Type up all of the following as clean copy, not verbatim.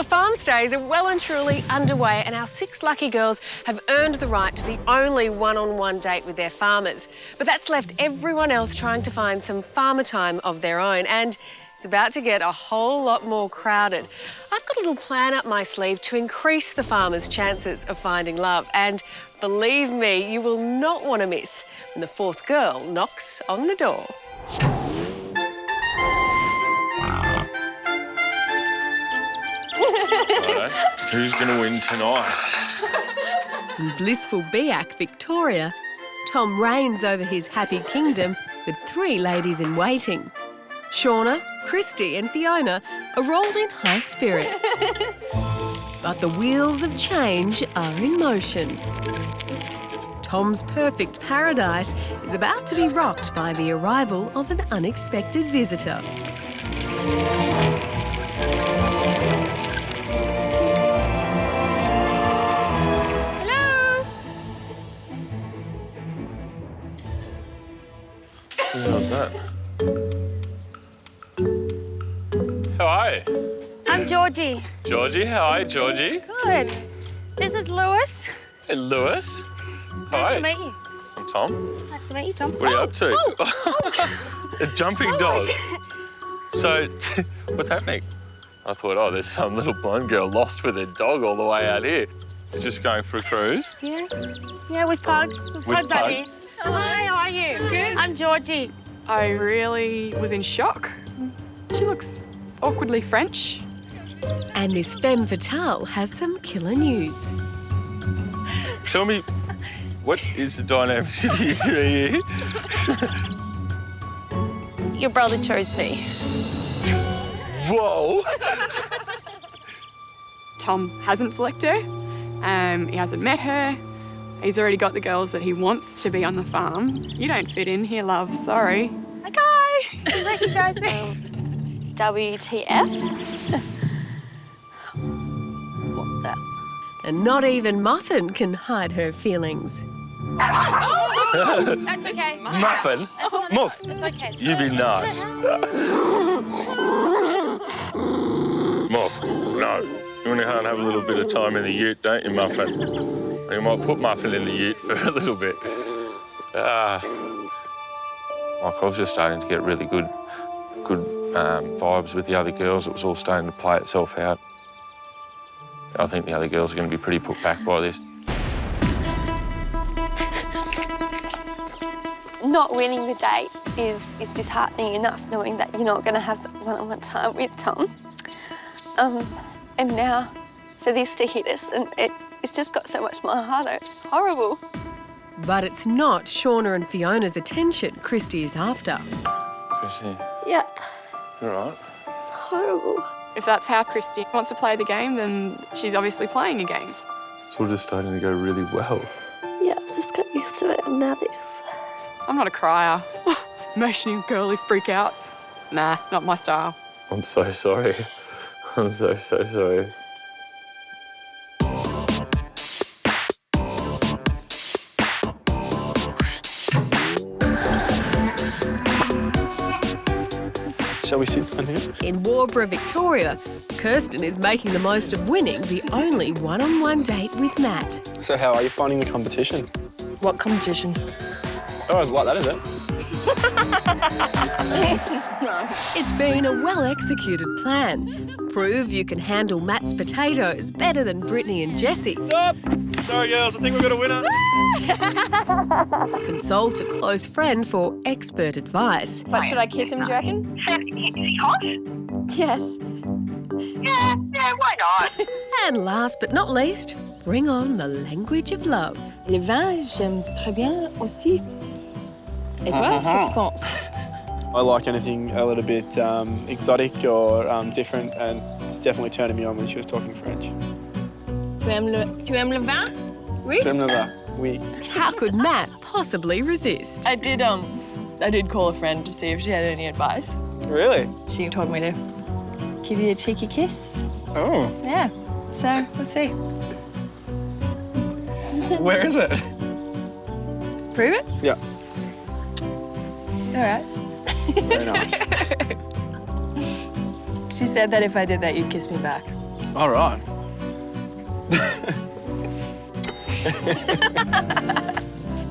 farm stays are well and truly underway, and our 6 lucky girls have earned the right to the only one-on-one date with their farmers. But that's left everyone else trying to find some farmer time of their own, and it's about to get a whole lot more crowded. I've got a little plan up my sleeve to increase the farmers' chances of finding love, and believe me, you will not want to miss when the 4th girl knocks on the door. Right. Who's going to win tonight? In blissful Biak, Victoria, Tom reigns over his happy kingdom with 3 ladies in waiting. Shauna, Christy and Fiona are rolled in high spirits. But the wheels of change are in motion. Tom's perfect paradise is about to be rocked by the arrival of an unexpected visitor. Who the hell's that? How are you? I'm Georgie. Georgie, how are you, Georgie? Good. This is Lewis. Hey, Lewis. How Nice are to you? meet you. I'm Tom. Nice to meet you, Tom. What are you up to? A jumping dog. So, what's happening? I thought, oh, there's some little blonde girl lost with her dog all the way out here. She's just going for a cruise. Yeah, with Pug. There's Pug's out Pug? here. Hi, how are you? Good. I'm Georgie. I really was in shock. She looks awkwardly French. And this femme fatale has some killer news. Tell me, what is the dynamics of you two here? Your brother chose me. Whoa! Tom hasn't selected her. He hasn't met her. He's already got the girls that he wants to be on the farm. You don't fit in here, love. Sorry. Okay. You recognise me? WTF? What the? And not even Muffin can hide her feelings. That's okay. Muffin? Muff, It's okay. you be nice. Muff, no. You want to have a little bit of time in the ute, don't you, Muffin? You might put Muffin in the ute for a little bit. Like I was just starting to get really good vibes with the other girls. It was all starting to play itself out. I think the other girls are going to be pretty put back by this. Not winning the date is disheartening enough, knowing that you're not going to have one-on-one time with Tom. And now for this to hit us, and it's just got so much more harder. Horrible. But it's not Shauna and Fiona's attention Christy is after. Chrissy, Yep. you all right? It's horrible. If that's how Christy wants to play the game, then she's obviously playing a game. It's all just starting to go really well. Yeah, I've just got used to it, and now this. I'm not a crier. Emotional girly freakouts. Nah, not my style. I'm so sorry. I'm so sorry. Shall we sit down here? In Warborough, Victoria, Kirsten is making the most of winning the only one-on-one date with Matt. So how are you finding the competition? What competition? Oh, it's like that, is it? It's been a well-executed plan. Prove you can handle Matt's potatoes better than Brittany and Jessie. Stop! Sorry, girls, I think we've got a winner. Consult a close friend for expert advice. But should I kiss him, do you reckon? Yes. Yeah, why not? And last but not least, bring on the language of love. Les vins, j'aime très bien aussi. Et toi, est-ce que tu penses? I like anything a little bit exotic or different, and it's definitely turning me on when she was talking French. Tu aimes le vin? Oui. J'aime le vin. Oui. How could Matt possibly resist? I did call a friend to see if she had any advice. Really? She told me to give you a cheeky kiss. Oh. Yeah. So, let's see. Where is it? Prove it? Yeah. All right. Very nice. She said that if I did that, you'd kiss me back. All right.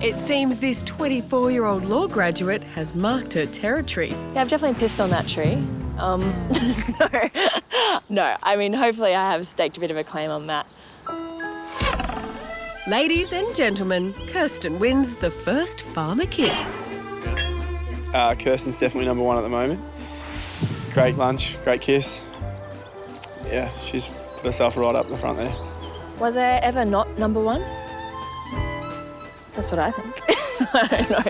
It seems this 24-year-old law graduate has marked her territory. Yeah, I've definitely pissed on that tree. No, I mean, hopefully I have staked a bit of a claim on that. Ladies and gentlemen, Kirsten wins the first farmer kiss. Kirsten's definitely number one at the moment. Great lunch, great kiss. Yeah, she's put herself right up the front there. Was I ever not number one? That's what I think. I don't know.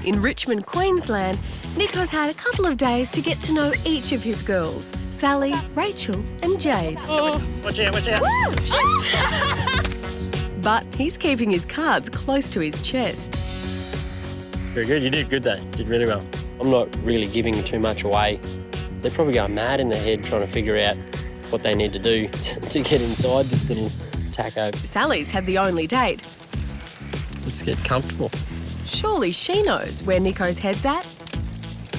In Richmond, Queensland, Nico's had a couple of days to get to know each of his girls, Sally, Rachel and Jade. Watch out, watch out. But he's keeping his cards close to his chest. Very good, you did good though, did really well. I'm not really giving too much away. They're probably going mad in their head trying to figure out what they need to do to get inside this little taco. Sally's had the only date. Let's get comfortable. Surely she knows where Nico's head's at.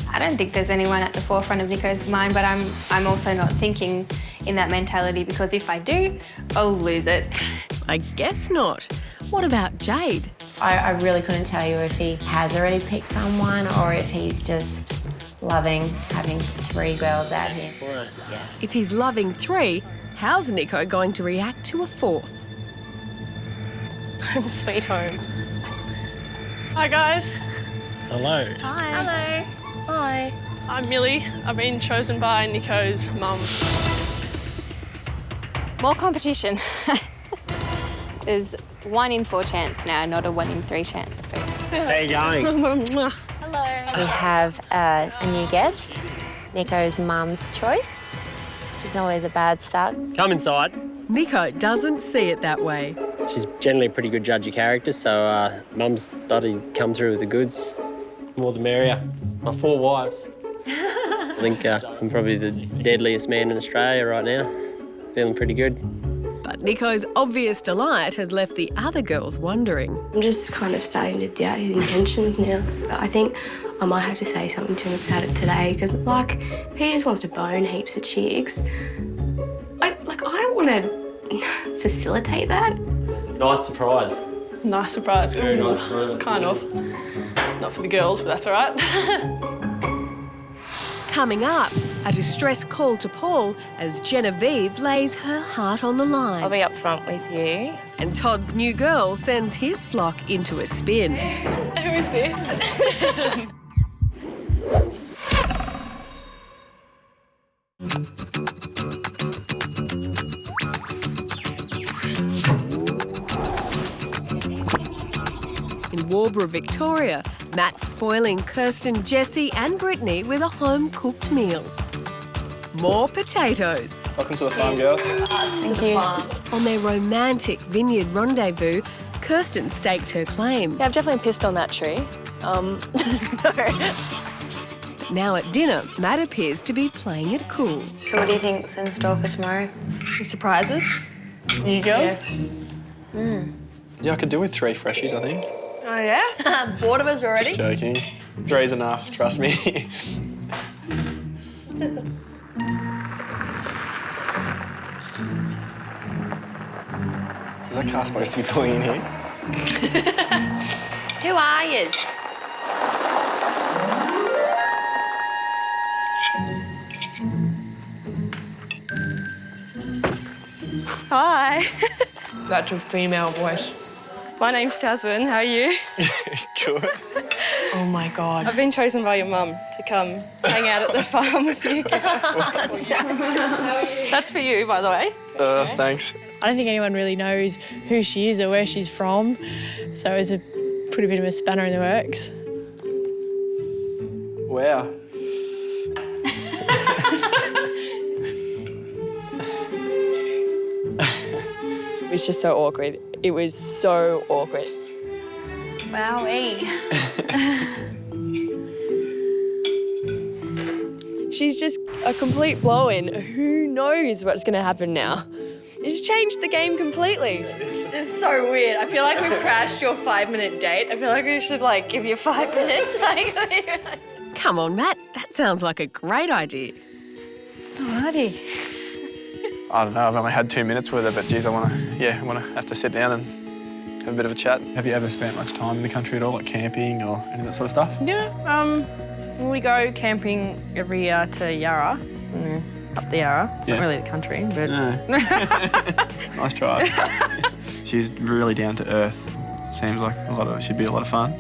I don't think there's anyone at the forefront of Nico's mind, but I'm also not thinking in that mentality, because if I do, I'll lose it. I guess not. What about Jade? I really couldn't tell you if he has already picked someone or if he's just loving having 3 girls out here. Yeah. If he's loving 3, how's Nico going to react to a 4th? Home sweet home. Hi, guys. Hello. Hi. Hello. Hi. I'm Millie. I've been chosen by Nico's mum. More competition. There's 1 in 4 chance now, not a 1 in 3 chance. So. How you going? Hello. We have a new guest, Nico's mum's choice, which is always a bad start. Come inside. Nico doesn't see it that way. She's generally a pretty good judge of character, so mum's bloody come through with the goods. More the merrier. My 4 wives. I think I'm probably the deadliest man in Australia right now. Feeling pretty good. But Nico's obvious delight has left the other girls wondering. I'm just kind of starting to doubt his intentions now. I think I might have to say something to him about it today, because, like, he just wants to bone heaps of chicks. I don't want to facilitate that. Nice surprise. Nice surprise. Very Ooh, nice. kind of. Not for the girls, but that's all right. Coming up, a distress call to Paul as Genevieve lays her heart on the line. I'll be up front with you. And Todd's new girl sends his flock into a spin. Who is this? In Warborough, Victoria, Matt's spoiling Kirsten, Jessie and Brittany with a home-cooked meal. More potatoes. Welcome to the farm, girls. Thank you. On their romantic vineyard rendezvous, Kirsten staked her claim. Yeah, I've definitely pissed on that tree. No. Now at dinner, Matt appears to be playing it cool. So what do you think's in store for tomorrow? Surprises? You girls? Yeah, I could do with 3 freshies, I think. Oh, yeah? Bored of us already? Just joking. 3's enough, trust me. Is that car supposed to be pulling in here? Who are yous? Hi. That's a female voice. My name's Jasmine. How are you? Good. Oh my God. I've been chosen by your mum to come hang out at the farm with you. That's for you, by the way. Thanks. I don't think anyone really knows who she is or where she's from, so it's put a bit of a spanner in the works. Wow. It was just so awkward. It was so awkward. Wowee. She's just a complete blow-in. Who knows what's going to happen now? It's changed the game completely. is so weird. I feel like we've crashed your 5-minute date. I feel like we should like give you 5 minutes. Come on, Matt. That sounds like a great idea. Alrighty. I don't know, I've only had 2 minutes with her, but geez, I want to have to sit down and have a bit of a chat. Have you ever spent much time in the country at all, like camping or any of that sort of stuff? Yeah, we go camping every year to Yarra, up the Yarra. It's not really the country, but... No. Nice try. She's really down to earth. Seems like she'd be a lot of fun.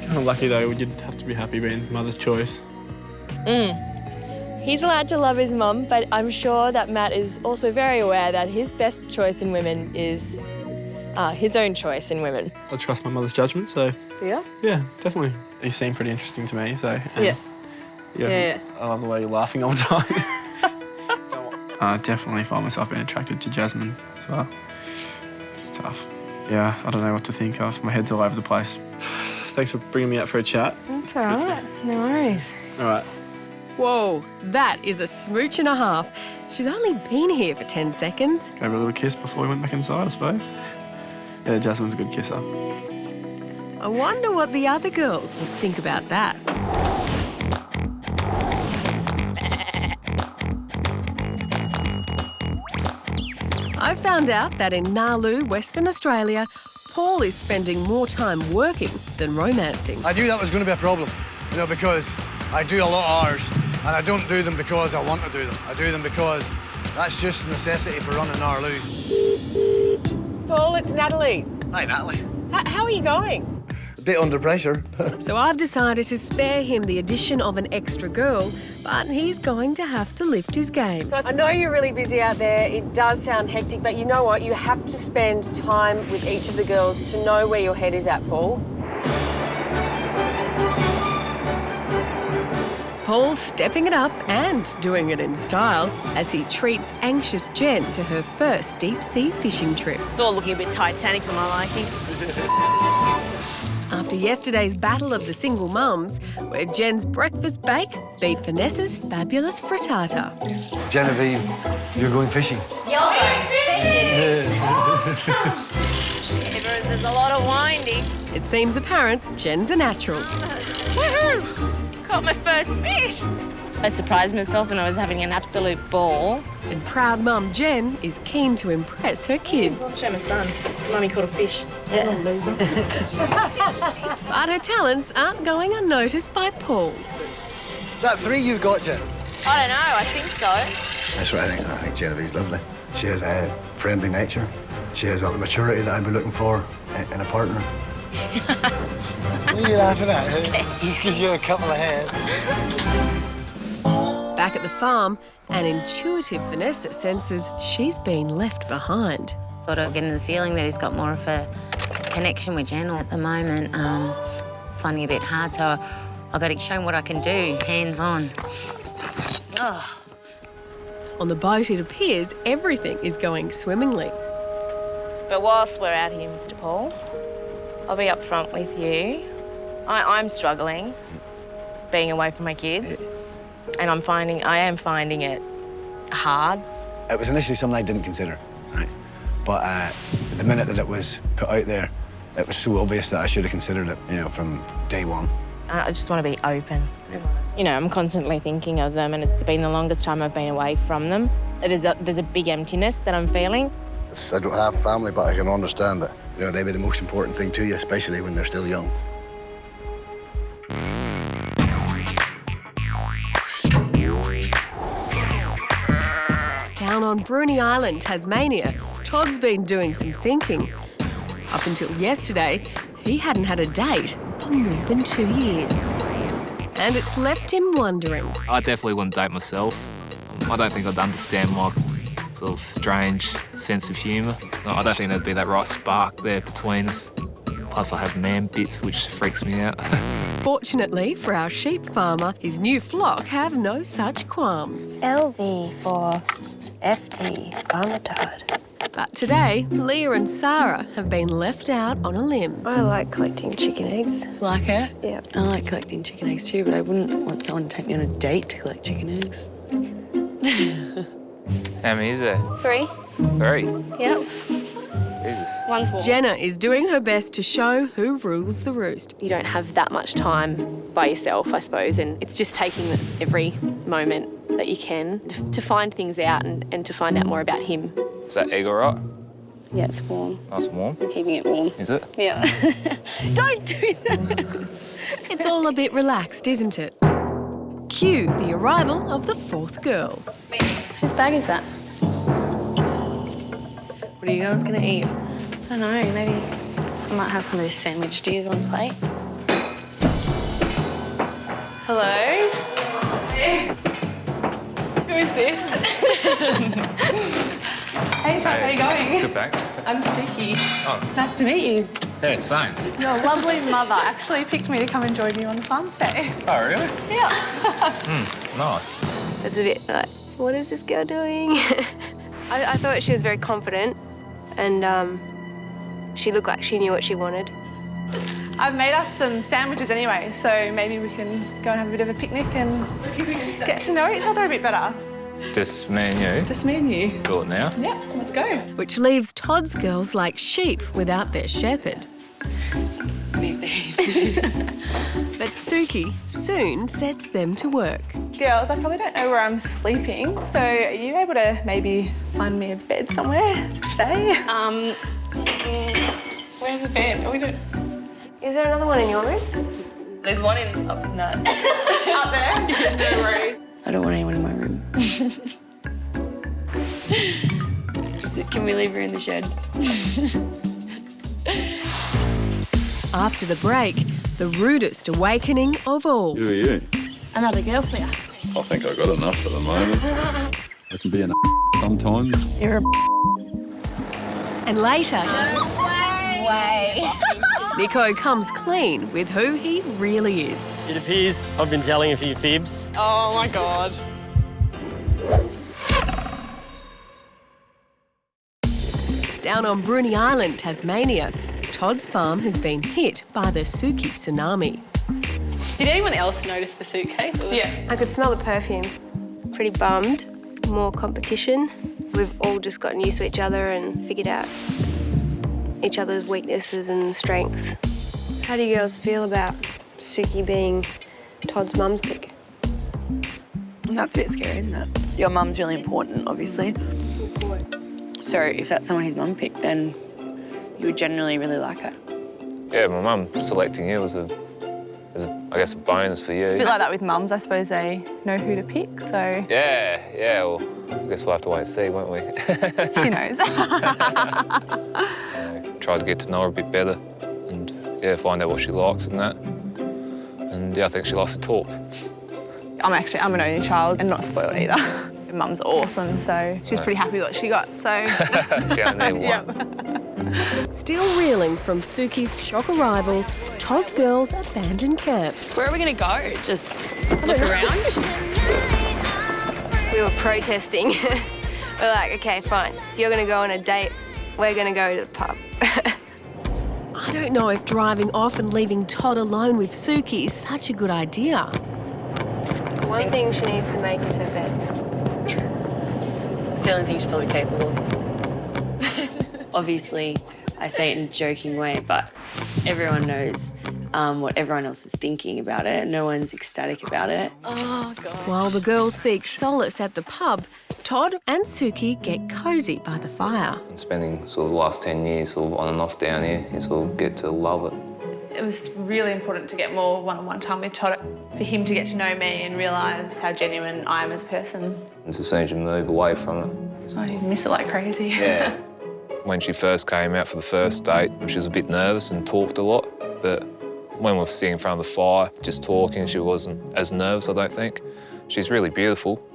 Kind of lucky though, you'd have to be happy being mother's choice. He's allowed to love his mum, but I'm sure that Matt is also very aware that his best choice in women is his own choice in women. I trust my mother's judgment, so... Yeah? Yeah, definitely. You seem pretty interesting to me, so... Yeah. I love the way you're laughing all the time. I definitely find myself being attracted to Jasmine as well. It's tough. Yeah, I don't know what to think of. My head's all over the place. Thanks for bringing me out for a chat. That's all right. No worries. All right. Whoa, that is a smooch and a half. She's only been here for 10 seconds. Gave her a little kiss before we went back inside, I suppose. Yeah, Jasmine's a good kisser. I wonder what the other girls would think about that. I found out that in Nalu, Western Australia, Paul is spending more time working than romancing. I knew that was going to be a problem, you know, because I do a lot of hours, and I don't do them because I want to do them. I do them because that's just a necessity for running Nalu. Paul, it's Natalie. Hi, Natalie. How are you going? A bit under pressure. So I've decided to spare him the addition of an extra girl, but he's going to have to lift his game. So I know you're really busy out there. It does sound hectic, but you know what? You have to spend time with each of the girls to know where your head is at, Paul. Paul stepping it up and doing it in style as he treats anxious Jen to her first deep-sea fishing trip. It's all looking a bit Titanic for my liking. After yesterday's battle of the single mums, where Jen's breakfast bake beat Vanessa's fabulous frittata. Genevieve, you're going fishing. You're going fishing! Awesome! Shivers, there's a lot of winding. It seems apparent Jen's a natural. Woohoo! Caught my first fish. I surprised myself and I was having an absolute ball. And proud mum Jen is keen to impress her kids. I'll show my son. Mummy caught a fish. But her talents aren't going unnoticed by Paul. Is that 3 you've got, Jen? I don't know, I think so. That's what I think. I think Genevieve's lovely. She has a friendly nature. She has all the maturity that I'd be looking for in a partner. What are you laughing at? Just because you're a couple ahead. Back at the farm, an intuitive Vanessa senses she's been left behind. Sort of getting the feeling that he's got more of a connection with Jen at the moment. Finding it a bit hard, so I've got to show him what I can do, hands-on. Oh. On the boat, it appears everything is going swimmingly. But whilst we're out here, Mr. Paul, I'll be upfront with you. I'm struggling being away from my kids, and I am finding it hard. It was initially something I didn't consider, right? But the minute that it was put out there, it was so obvious that I should have considered it, you know, from day one. I just want to be open. You know, I'm constantly thinking of them, and it's been the longest time I've been away from them. There's a big emptiness that I'm feeling. I don't have family, but I can understand that, you know, they be the most important thing to you, especially when they're still young. Down on Bruny Island, Tasmania, Todd's been doing some thinking. Up until yesterday, he hadn't had a date for more than 2 years. And it's left him wondering. I definitely wouldn't date myself. I don't think I'd understand my sort of strange sense of humour. I don't think there'd be that right spark there between us. Plus I have man bits, which freaks me out. Fortunately for our sheep farmer, his new flock have no such qualms. LV for FT, farmer Todd. But today, Leah and Sarah have been left out on a limb. I like collecting chicken eggs. Like it? Yeah. I like collecting chicken eggs too, but I wouldn't want someone to take me on a date to collect chicken eggs. How many is there? 3. 3? Yep. Jesus. One's warm. Jenna is doing her best to show who rules the roost. You don't have that much time by yourself, I suppose, and it's just taking every moment that you can to find things out and to find out more about him. Is that egg all right? Yeah, it's warm. Nice and warm. I'm keeping it warm. Is it? Yeah. Don't do that. It's all a bit relaxed, isn't it? Cue the arrival of the fourth girl. Whose bag is that? What are you girls gonna eat? I don't know, maybe I might have some of this sandwich. Do you want a plate? Hello? Hey. Who is this? Hey, Chuck, how you going? Good, thanks. I'm Suki. Oh. Nice to meet you. Yeah, same. Your lovely mother actually picked me to come and join you on the farm stay. Oh, really? Yeah. Nice. It's a bit like, what is this girl doing? I thought she was very confident and she looked like she knew what she wanted. I've made us some sandwiches anyway, so maybe we can go and have a bit of a picnic and get to know each other a bit better. Just me and you? Just me and you. Do it now? Yeah, let's go. Which leaves Todd's girls like sheep without their shepherd. Meet these. But Suki soon sets them to work. Girls, I probably don't know where I'm sleeping, so are you able to maybe find me a bed somewhere to stay? Where's the bed? Are we doing? Is there another one in your room? There's one up in that. Up there? No worries. I don't want anyone in my room. Can we leave her in the shed? After the break, the rudest awakening of all. Who are you? Another girl for you. I think I got enough at the moment. I can be an sometimes. You're a And later, way. Nico comes clean with who he really is. It appears I've been telling a few fibs. Oh my God. Down on Bruny Island, Tasmania, Todd's farm has been hit by the Suki tsunami. Did anyone else notice the suitcase? Or Yeah. I could smell the perfume. Pretty bummed. More competition. We've all just gotten used to each other and figured out each other's weaknesses and strengths. How do you girls feel about Suki being Todd's mum's pick? That's a bit scary, isn't it? Your mum's really important, obviously. So if that's someone his mum picked, then you would generally really like her. Yeah, my mum selecting you was I guess, a bonus for you. It's a bit like that with mums. I suppose they know who to pick, so... Yeah, well, I guess we'll have to wait and see, won't we? She knows. Try to get to know her a bit better and, yeah, find out what she likes and that. And, yeah, I think she likes to talk. I'm an only child and not spoiled either. Mum's awesome, so she's pretty happy with what she got, so... She only need one. Yep. Still reeling from Suki's shock arrival, Todd's girls abandon camp. Where are we going to go? Just look around? We were protesting. We're like, okay, fine. If you're going to go on a date, we're going to go to the pub. I don't know if driving off and leaving Todd alone with Suki is such a good idea. One thing she needs to make is her bed. It's the only thing she's probably capable of. Obviously, I say it in a joking way, but everyone knows what everyone else is thinking about it. No one's ecstatic about it. Oh, God. While the girls seek solace at the pub, Todd and Suki get cosy by the fire. Spending sort of the last 10 years sort of on and off down here, you sort of get to love it. It was really important to get more one-on-one time with Todd, for him to get to know me and realise how genuine I am as a person. And as soon as you move away from it. I miss it like crazy. Yeah. When she first came out for the first date, she was a bit nervous and talked a lot, but when we were sitting in front of the fire, just talking, she wasn't as nervous, I don't think. She's really beautiful,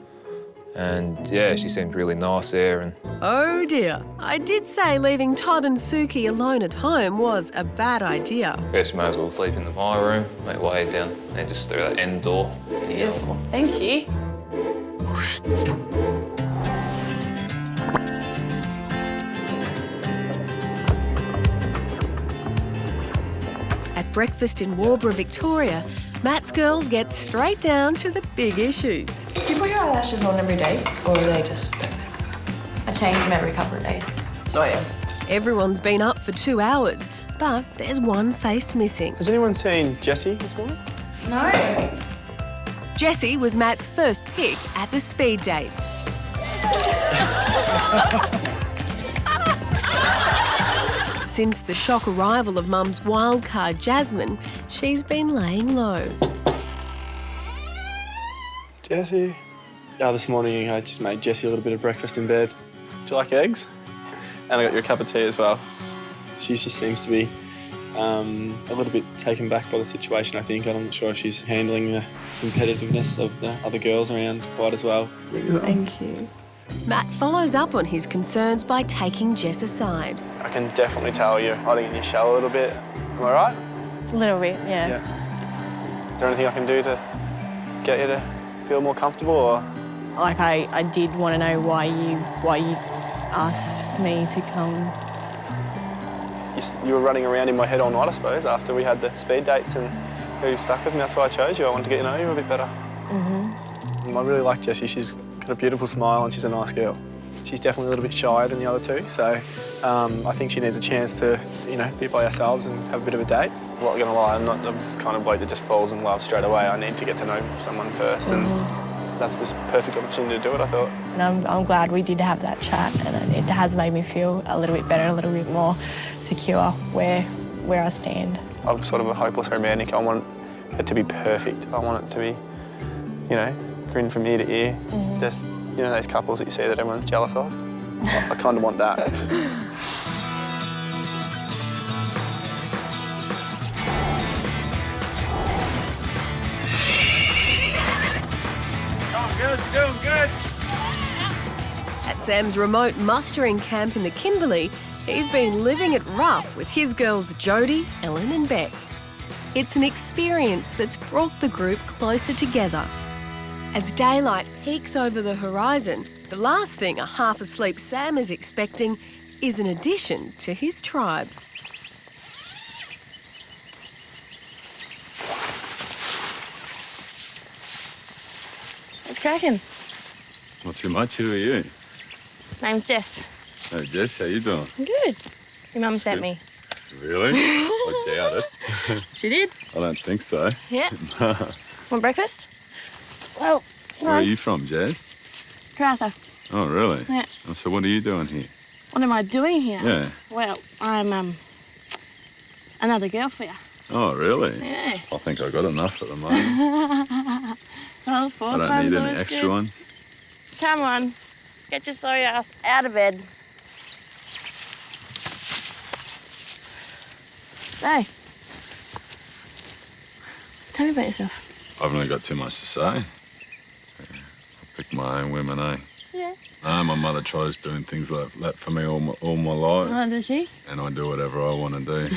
and yeah, she seemed really nice there. And Oh dear, I did say leaving Todd and Suki alone at home was a bad idea. I guess you may as well sleep in my room, make way down, and just through that end door. Beautiful. Thank you. At breakfast in Waubra, Victoria, Matt's girls get straight down to the big issues. Do you put your eyelashes on every day, or are they just... I change them every couple of days. Oh, yeah. Everyone's been up for 2 hours, but there's one face missing. Has anyone seen Jessie this morning? No. Jessie was Matt's first pick at the speed dates. Since the shock arrival of Mum's wild card Jasmine, she's been laying low. Jessie. This morning I just made Jessie a little bit of breakfast in bed. Do you like eggs? And I got you a cup of tea as well. She just seems to be a little bit taken back by the situation, I think. I'm not sure if she's handling the competitiveness of the other girls around quite as well. Thank you. Matt follows up on his concerns by taking Jess aside. I can definitely tell you're hiding in your shell a little bit. Am I right? A little bit, yeah. Is there anything I can do to get you to feel more comfortable, or? Like I did want to know why you asked me to come. You were running around in my head all night, I suppose, after we had the speed dates, and you stuck with me. That's why I chose you. I wanted to get to know you a bit better. I really like Jessie. She's got a beautiful smile and she's a nice girl. She's definitely a little bit shyer than the other two, so I think she needs a chance to, be by ourselves and have a bit of a date. I'm not gonna lie, I'm not the kind of bloke that just falls in love straight away. I need to get to know someone first, and that's this perfect opportunity to do it, I thought. And I'm glad we did have that chat, and it has made me feel a little bit better, a little bit more secure where I stand. I'm sort of a hopeless romantic. I want it to be perfect. I want it to be, grin from ear to ear. Just, those couples that you see that everyone's jealous of. I kind of want that. You're doing good. At Sam's remote mustering camp in the Kimberley, he's been living it rough with his girls Jodie, Ellen and Beck. It's an experience that's brought the group closer together. As daylight peeks over the horizon, the last thing a half-asleep Sam is expecting is an addition to his tribe. What's cracking? Not too much. Who are you? Name's Jess. Hey, Jess, how you doing? I'm good. Your mum sent me. Really? I doubt it. She did? I don't think so. Yeah. Want breakfast? Well, Where are you from, Jess? Karratha. Oh, really? Yeah. Oh, so what are you doing here? What am I doing here? Yeah. Well, I'm another girl for you. Oh, really? Yeah. I think I got enough at the moment. Well, fourth I don't one's need any always extra good. ones. Come on, get your sorry ass out of bed. Hey, tell me about yourself. I've only got too much to say. I pick my own women, eh? Yeah. No, my mother tries doing things like that for me all my life. Oh, does she? And I do whatever I want to do.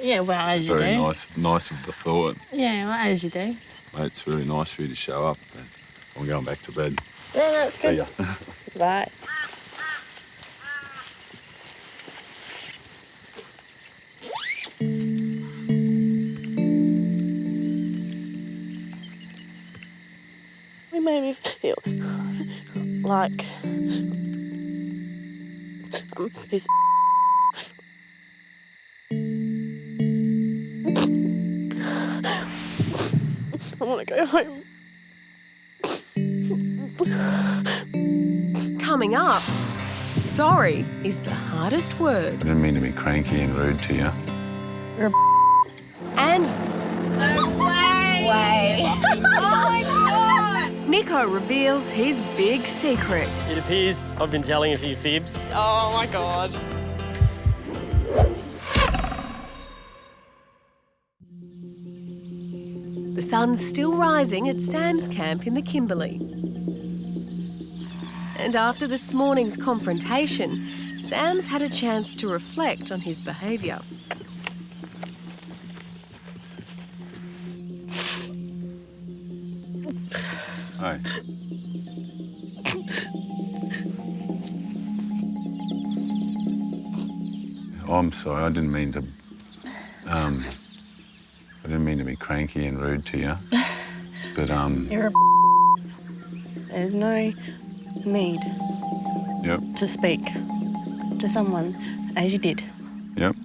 Yeah, well, as It's you very do. nice of the thought. Yeah, well, as you do. Mate, it's really nice for you to show up. But I'm going back to bed. Yeah, that's See good. ya. Bye. We made me feel like I'm a piece of I want to go home. Coming up, sorry is the hardest word. I didn't mean to be cranky and rude to you. And Way. Oh my God! Nico reveals his big secret. It appears I've been telling a few fibs. Oh my God. The sun's still rising at Sam's camp in the Kimberley. And after this morning's confrontation, Sam's had a chance to reflect on his behaviour. Hey. Oh, I'm sorry. I didn't mean to. I didn't mean to be cranky and rude to you. But You're a There's no need Yep. to speak to someone as you did. Yep.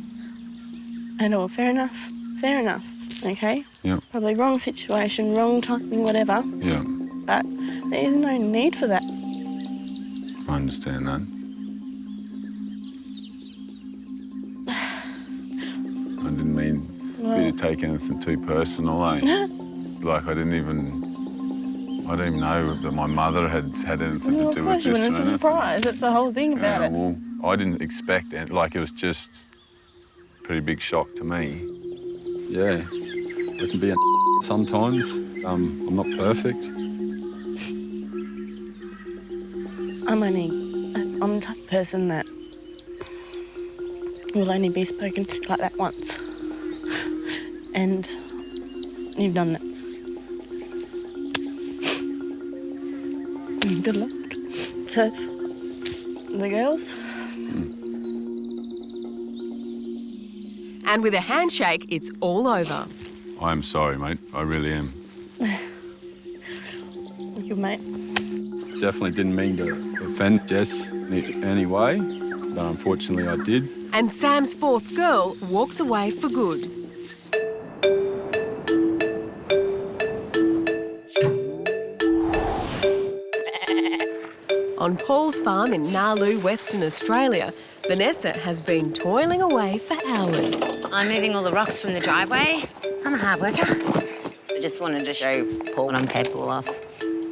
And all fair enough. Fair enough. Okay. Yep. Probably wrong situation, wrong timing, whatever. Yeah. But there's no need for that. I understand that. I didn't mean for you to take anything too personal, eh? Like, I didn't even know that my mother had anything to do with this. Of course, it's a surprise. That's the whole thing about it. Well, I didn't expect it. Like, it was just a pretty big shock to me. Yeah, I can be a sometimes. I'm not perfect. I'm the type of person that will only be spoken to like that once. And you've done that. Good luck to the girls. And with a handshake, it's all over. I'm sorry, mate. I really am. Thank you, mate. Definitely didn't mean to offend Jess in any way, but unfortunately I did. And Sam's fourth girl walks away for good. On Paul's farm in Nalu, Western Australia, Vanessa has been toiling away for hours. I'm moving all the rocks from the driveway. I'm a hard worker. I just wanted to show Paul what I'm capable of.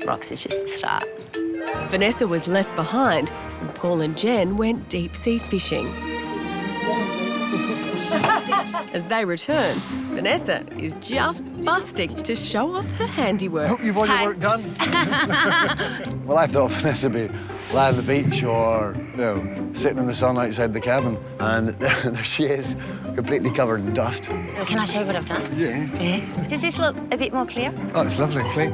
Rocks is just a start. Vanessa was left behind and Paul and Jen went deep-sea fishing. As they return, Vanessa is just busting to show off her handiwork. Hope you've all your work done. Well, I thought Vanessa would be lying on the beach or, sitting in the sun outside the cabin. And there she is, completely covered in dust. Can I show you what I've done? Yeah. Does this look a bit more clear? Oh, it's lovely and clean.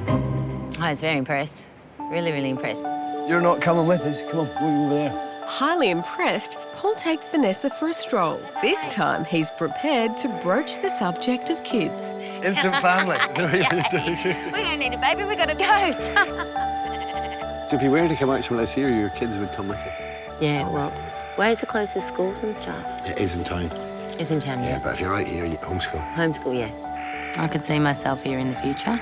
I was very impressed. Really, really impressed. You're not coming with us. Come on, we'll go over there. Highly impressed, Paul takes Vanessa for a stroll. This time, he's prepared to broach the subject of kids. Instant family. We don't need a baby, we gotta go. So if you were to come out somewhere here, your kids would come with you. Yeah, well, where's the closest schools and stuff? It is in town. Is in town, Yeah, but if you're out here, you homeschool. Homeschool, yeah. I could see myself here in the future.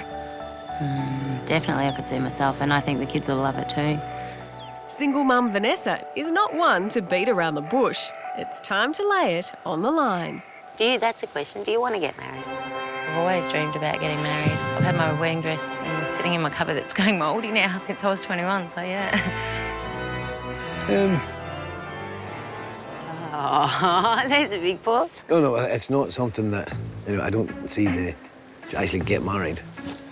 Definitely I could see myself, and I think the kids will love it too. Single mum Vanessa is not one to beat around the bush. It's time to lay it on the line. That's the question. Do you want to get married? I've always dreamed about getting married. I've had my wedding dress sitting in my cupboard that's going mouldy now since I was 21, so yeah. Oh, there's a big pause. No, it's not something that, I don't see to actually get married.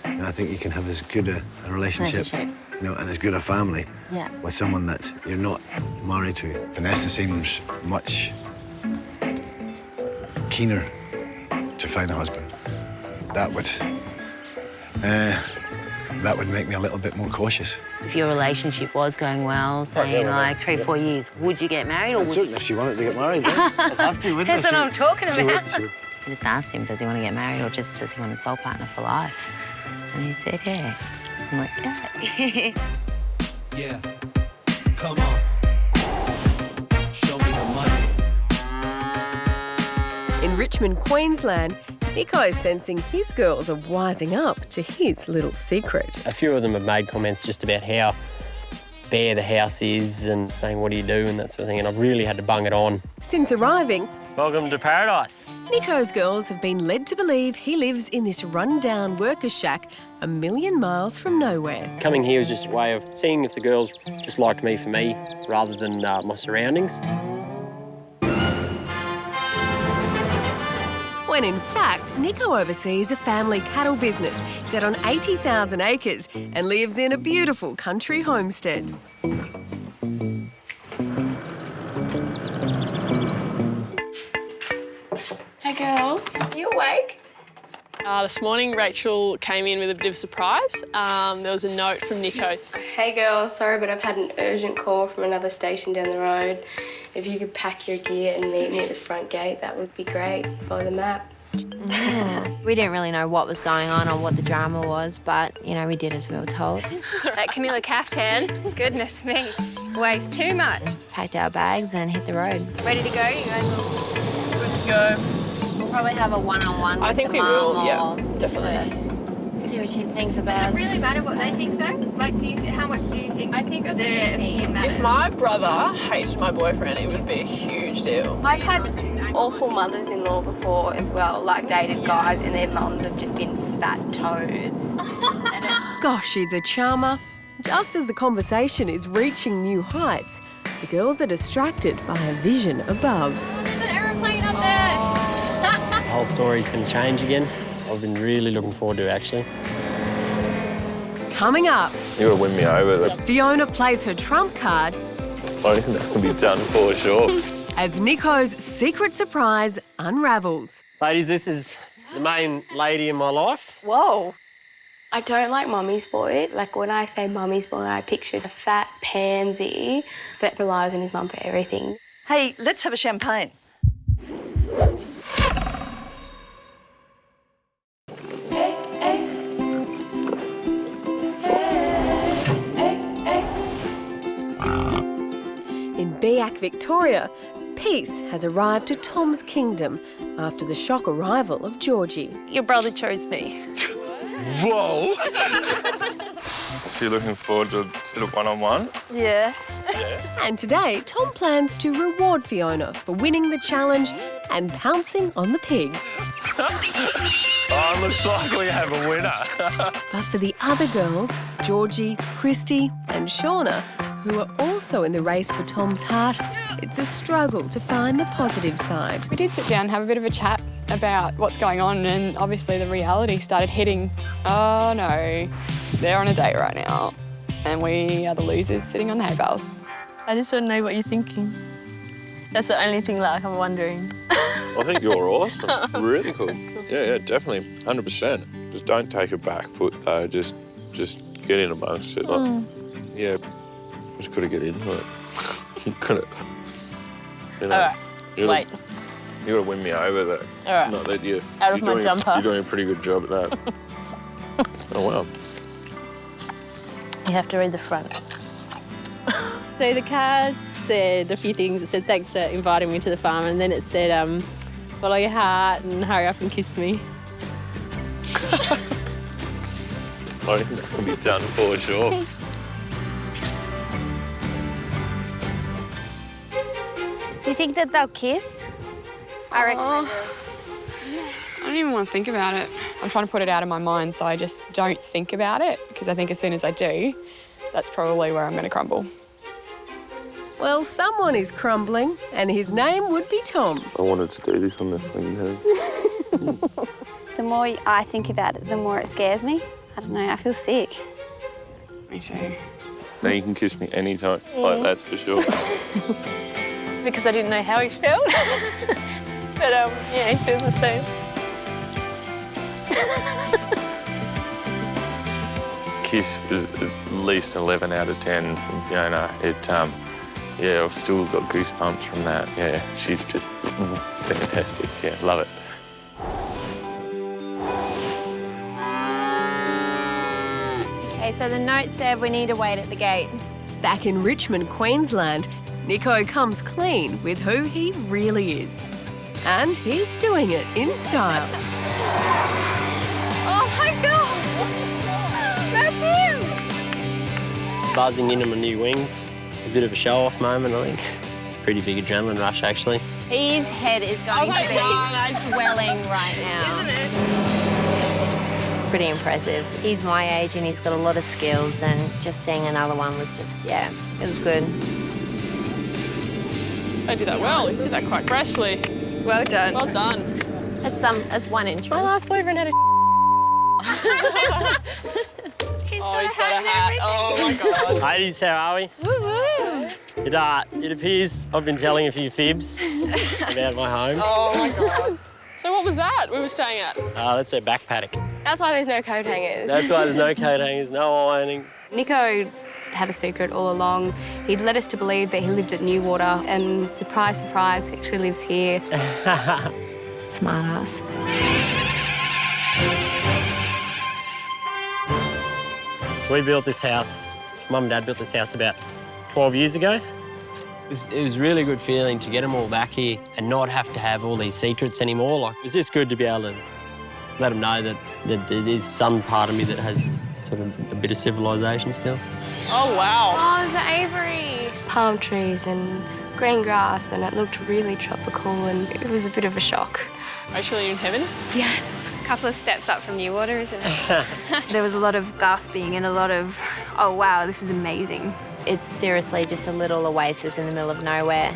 I think you can have as good a relationship. And as good a family with someone that you're not married to. Vanessa seems much keener to find a husband. That would make me a little bit more cautious. If your relationship was going well, say in like 3 or 4 years, would you get married? Or would certainly, if she wanted to get married, then I'd have to, wouldn't I? That's what I'm talking about. She would. I just asked him, does he want to get married or just does he want a soul partner for life? And he said, yeah. I'm like, yeah. Yeah, come on. Show me the money. In Richmond, Queensland, Nico is sensing his girls are wising up to his little secret. A few of them have made comments just about how bare the house is and saying, what do you do, and that sort of thing, and I've really had to bung it on. Since arriving, welcome to paradise. Nico's girls have been led to believe he lives in this run-down worker shack a million miles from nowhere. Coming here was just a way of seeing if the girls just liked me for me rather than my surroundings. When in fact, Nico oversees a family cattle business set on 80,000 acres and lives in a beautiful country homestead. Hey girls, you awake? This morning, Rachel came in with a bit of a surprise. There was a note from Nico. Hey girls, sorry but I've had an urgent call from another station down the road. If you could pack your gear and meet me at the front gate, that would be great. Follow the map. We didn't really know what was going on or what the drama was, but, we did as we were told. That Camilla caftan, goodness me. weighs too much. Packed our bags and hit the road. Ready to go? You guys Good to go. We'll probably have a one-on-one I with think the we mum will, yeah, or definitely. see what she thinks Does about it really matter what they think, though? Like, how much do you think? I think that's If my brother hated my boyfriend, it would be a huge deal. I've had awful mothers-in-law before as well, like dated guys and their mums have just been fat toads. Gosh, she's a charmer. Just as the conversation is reaching new heights, the girls are distracted by a vision above. There's an aeroplane up there! The whole story's going to change again. I've been really looking forward to it, actually. Coming up, You gotta win me over. Fiona plays her trump card I think that can be done for sure. as Nico's secret surprise unravels. Ladies, this is the main lady in my life. Whoa. I don't like mummy's boys. Like, when I say mummy's boy, I picture a fat pansy that relies on his mum for everything. Hey, let's have a champagne. In Biak, Victoria, peace has arrived to Tom's kingdom after the shock arrival of Georgie. Your brother chose me. Whoa! So you're looking forward to a bit of one-on-one? Yeah. And today, Tom plans to reward Fiona for winning the challenge and pouncing on the pig. Oh, looks like we have a winner. But for the other girls, Georgie, Christy and Shauna, who are also in the race for Tom's heart, it's a struggle to find the positive side. We did sit down and have a bit of a chat about what's going on, and obviously the reality started hitting. Oh no, they're on a date right now and we are the losers sitting on the hay bales. I just want to know what you're thinking. That's the only thing like I'm wondering. I think you're awesome. Really cool. Yeah, definitely. 100%. Just don't take a back foot, though. Just get in amongst it. Like, yeah, just got to get into it. You got to, you know. All right, wait. You got to win me over, though. All right. Not that you're Out of my doing, jumper. You're doing a pretty good job at that. Oh, wow. You have to read the front. So the card said a few things. It said, thanks for inviting me to the farm. And then it said, follow your heart and hurry up and kiss me. I think that can be done for sure. Do you think that they'll kiss? I reckon they will. I don't even want to think about it. I'm trying to put it out of my mind, so I just don't think about it, because I think as soon as I do, that's probably where I'm going to crumble. Well, someone is crumbling, and his name would be Tom. I wanted to do this on the thing, The more I think about it, the more it scares me. I don't know, I feel sick. Me too. Now you can kiss me anytime, like that's for sure. Because I didn't know how he felt. But yeah, he feels the same. Kiss is at least 11 out of 10 from Fiona. Yeah, I've still got goosebumps from that. Yeah, she's just fantastic. Yeah, love it. Okay, so the note said we need to wait at the gate. Back in Richmond, Queensland, Nico comes clean with who he really is. And he's doing it in style. Oh my God! That's him! Buzzing into my new wings. A bit of a show-off moment, I think. Pretty big adrenaline rush, actually. His head is going to be swelling right now. Isn't it? Pretty impressive. He's my age and he's got a lot of skills, and just seeing another one was just, yeah, it was good. I did that well. You did that quite gracefully. Well done. Well done. That's one interest. My last boyfriend had a He's got a hat. Oh my God. Ladies, how are we? Woo-woo. It appears I've been telling a few fibs about my home. Oh my God. So what was that we were staying at? That's our back paddock. That's why there's no coat hangers. That's why there's no coat hangers, no ironing. Nico had a secret all along. He'd led us to believe that he lived at Newater, and surprise, surprise, he actually lives here. Smart ass. So we built this house, Mum and Dad built this house about 12 years ago. It was a really good feeling to get them all back here and not have to have all these secrets anymore. Like, it's just good to be able to let them know that there is some part of me that has sort of a bit of civilization still. Oh, wow. Oh, there's Avery. Palm trees and green grass, and it looked really tropical, and it was a bit of a shock. Rachel, are you in heaven? Yes. A couple of steps up from Newater, isn't it? There was a lot of gasping and a lot of, oh, wow, this is amazing. It's seriously just a little oasis in the middle of nowhere.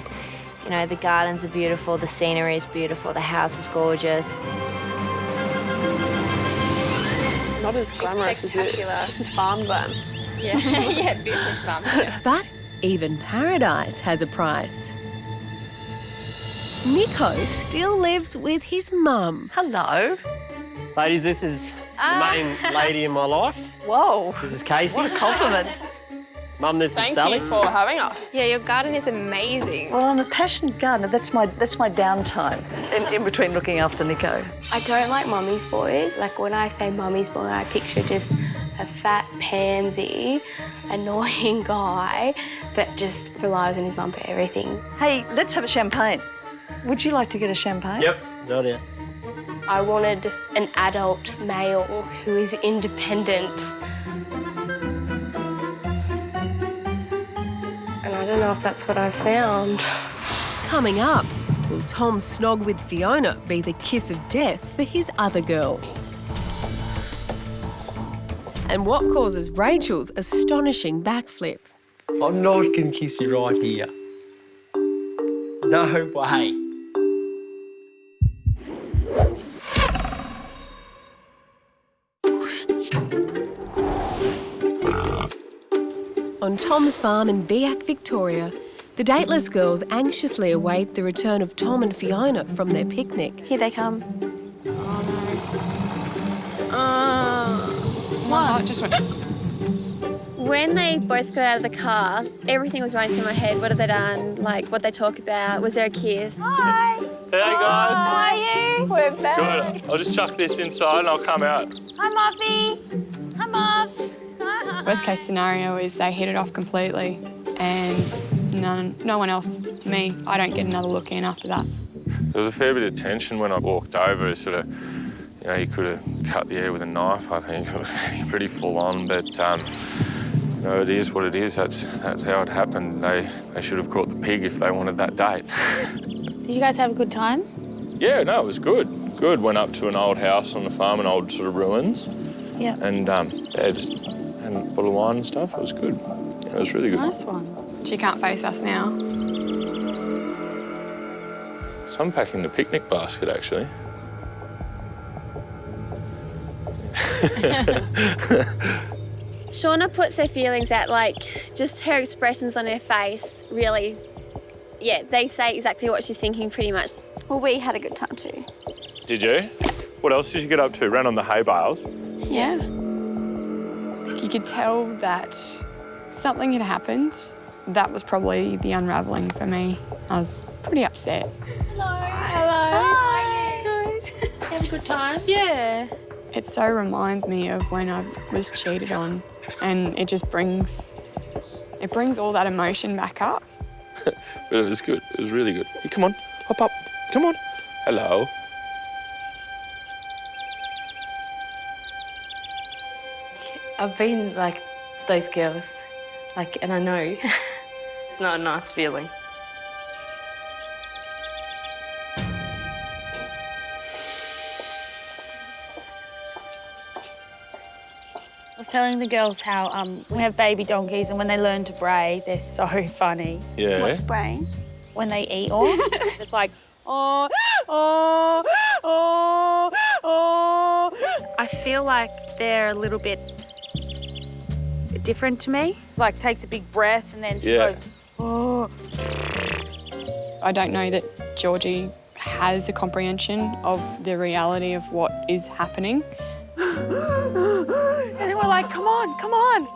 You know, the gardens are beautiful, the scenery is beautiful, the house is gorgeous. Not as glamorous as this. This is farm glam. Yeah, yeah, business farm. But even paradise has a price. Nico still lives with his mum. Hello. Ladies, this is the main lady in my life. Whoa. This is Casey. What a compliment. Mum, this is Sally. Thank you for having us. Yeah, your garden is amazing. Well, I'm a passionate gardener. That's my downtime in between looking after Nico. I don't like mummy's boys. Like, when I say mummy's boy, I picture just a fat, pansy, annoying guy that just relies on his mum for everything. Hey, let's have a champagne. Would you like to get a champagne? Yep, got it. I wanted an adult male who is independent. And I don't know if that's what I found. Coming up, will Tom's snog with Fiona be the kiss of death for his other girls? And what causes Rachel's astonishing backflip? I'm not going to kiss you right here. No way. On Tom's farm in Biak, Victoria, the dateless girls anxiously await the return of Tom and Fiona from their picnic. Here they come. My heart just went... When they both got out of the car, everything was running through my head. What have they done? Like, what they talk about? Was there a kiss? Hi. Hey guys. How are you? We're back. Good. I'll just chuck this inside and I'll come out. Hi, Muffy. Hi, Muff. Worst case scenario is they hit it off completely and no one else, me, I don't get another look in after that. There was a fair bit of tension when I walked over. Sort of, you know, you could have cut the air with a knife. I think it was pretty full on, but you know, it is what it is. That's how it happened. They should have caught the pig if they wanted that date. Did you guys have a good time? Yeah, no, it was good. Good. Went up to an old house on the farm, an old sort of ruins. Yeah. And yeah, just had a bottle of wine and stuff. It was good. Yeah, it was really good. Nice one. She can't face us now. So I'm packing the picnic basket, actually. Shauna puts her feelings out, like, just her expressions on her face, really, yeah, they say exactly what she's thinking pretty much. Well, we had a good time too. Did you? What else did you get up to? Ran on the hay bales? Yeah. You could tell that something had happened. That was probably the unravelling for me. I was pretty upset. Hello. Hello. Hi. Good. Have a good time? Yeah. It so reminds me of when I was cheated on, and it just brings all that emotion back up. But it was good. It was really good. Hey, come on. Hop up. Come on. Hello. I've been like those girls, like, and I know it's not a nice feeling. I was telling the girls how we have baby donkeys, and when they learn to bray, they're so funny. Yeah. What's braying? When they eat all, it's like, I feel like they're a little bit different to me. Like takes a big breath and then she Yeah. goes, oh. I don't know that Georgie has a comprehension of the reality of what is happening. And we're like, come on, come on.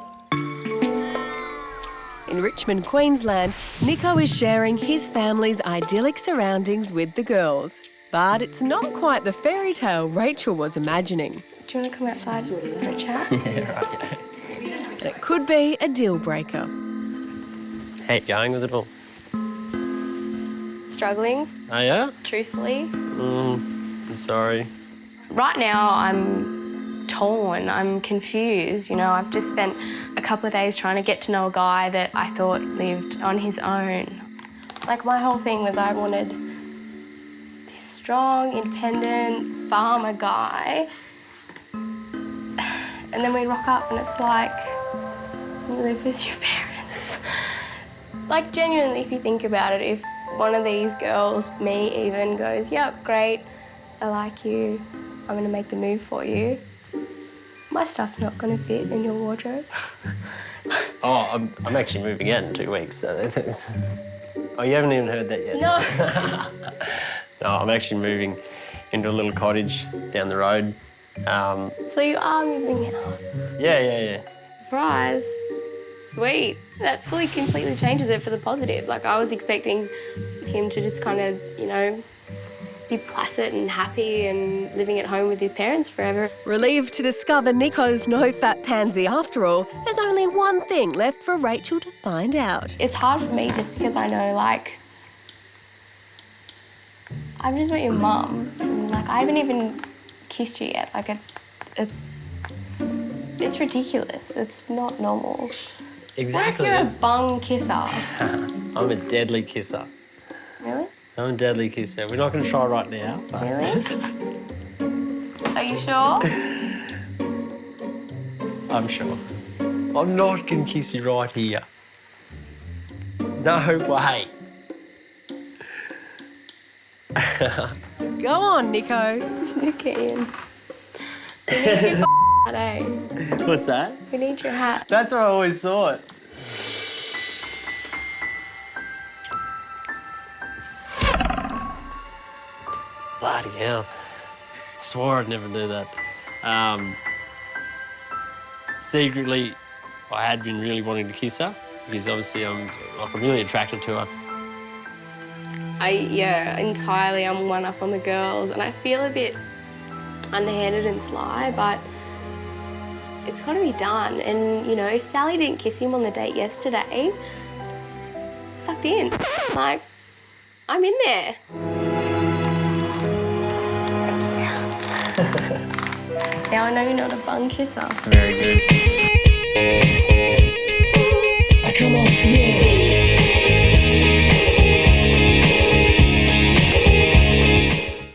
In Richmond, Queensland, Nico is sharing his family's idyllic surroundings with the girls. But it's not quite the fairy tale Rachel was imagining. Do you want to come outside for a chat? Yeah, right. It could be a deal breaker. How you going with it all? Struggling, Oh, yeah? truthfully. I'm sorry. Right now, I'm torn, I'm confused. You know, I've just spent a couple of days trying to get to know a guy that I thought lived on his own. Like, my whole thing was I wanted this strong, independent farmer guy. And then we rock up and it's like, you live with your parents. Like, genuinely, if you think about it, if one of these girls, me even, goes, yep, great, I like you, I'm gonna make the move for you, my stuff's not gonna fit in your wardrobe. Oh, I'm actually moving out in 2 weeks. So oh, you haven't even heard that yet? No. No, I'm actually moving into a little cottage down the road. So you are moving out. Yeah. Surprise. Sweet. That fully, completely changes it for the positive. Like, I was expecting him to just kind of, you know, be placid and happy and living at home with his parents forever. Relieved to discover Nico's no fat pansy after all, there's only one thing left for Rachel to find out. It's hard for me just because I know, like, I've just met your mum. And, like, I haven't even kissed you yet. Like, it's ridiculous. It's not normal. Exactly. What if you're a bung kisser? I'm a deadly kisser. Really? I'm a deadly kisser. We're not going to try right now. But... Really? Are you sure? I'm sure. I'm not going to kiss you right here. No way. Go on, Nico. Look at him. We need your hat, eh? What's that? We need your hat. That's what I always thought. Bloody hell. I swore I'd never do that. Secretly, I had been really wanting to kiss her because obviously I'm really attracted to her. Entirely, I'm one up on the girls and I feel a bit underhanded and sly, but it's got to be done. And, you know, if Sally didn't kiss him on the date yesterday, sucked in. Like, I'm in there. Now I know you're not a bung kisser. Very good. Come on, yeah.